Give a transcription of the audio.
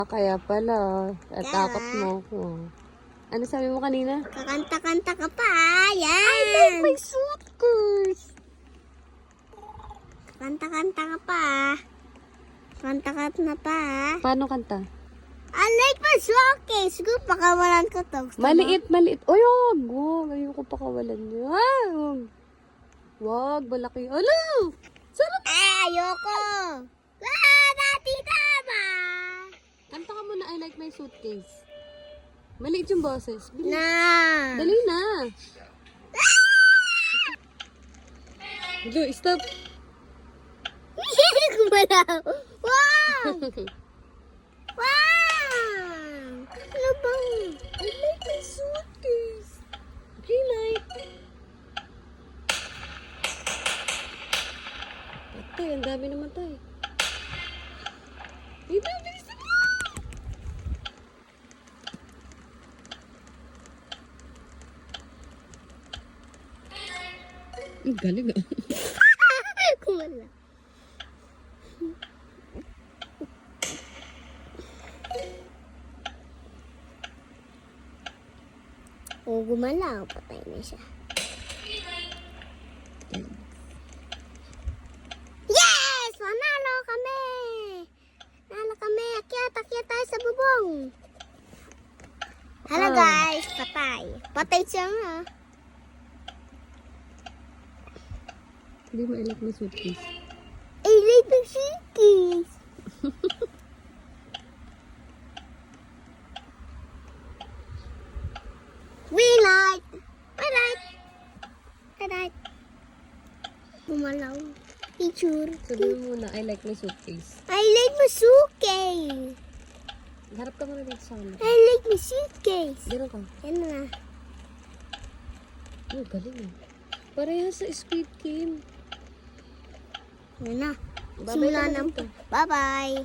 Kaya pala, takot mo ako. Ano sabi mo kanina? Kakanta-kanta ka pa, yan. I like my suitcase. Kanta-kanta ka pa. Kanta-kanta pa. Paano kanta? I like my suitcase. Siguro pakawalan ko to. Gusto mo? Maliit. Oy, wag. Ayoko pa kawalan niya. Wag, malaki. Ano? Sarap. Ayoko. Dati tama. Kanta ka muna, I like my suitcase. Maliit yung boses. Bilis. Na. Dali na. Go, stop. Gumalaw. Wow. Wow. Ano bang? I like my suitcase. Green light. Patay, ang dami namatay. Dito, bilis na. Ang galing ah. Gumalaw. O gumalaw, patay na siya. Yes! Manalo kami! Nanalo kami! Akyat tayo sa bubong! Hello guys! Patay. Patay siya nga. Hindi mo I like my suitcase. I like the suitcase! Green light! Red light! Red light! Gumalaw. Picture. Sabi mo muna, I like my suitcase. I like my suitcase! Harap ka muna dito sa akin. I like my suitcase! Ganun ka. Yan na. Oh, galing ah. Parehas sa Squid Game. Yan na. Bye-bye Simula ka na na. dito. Bye-bye!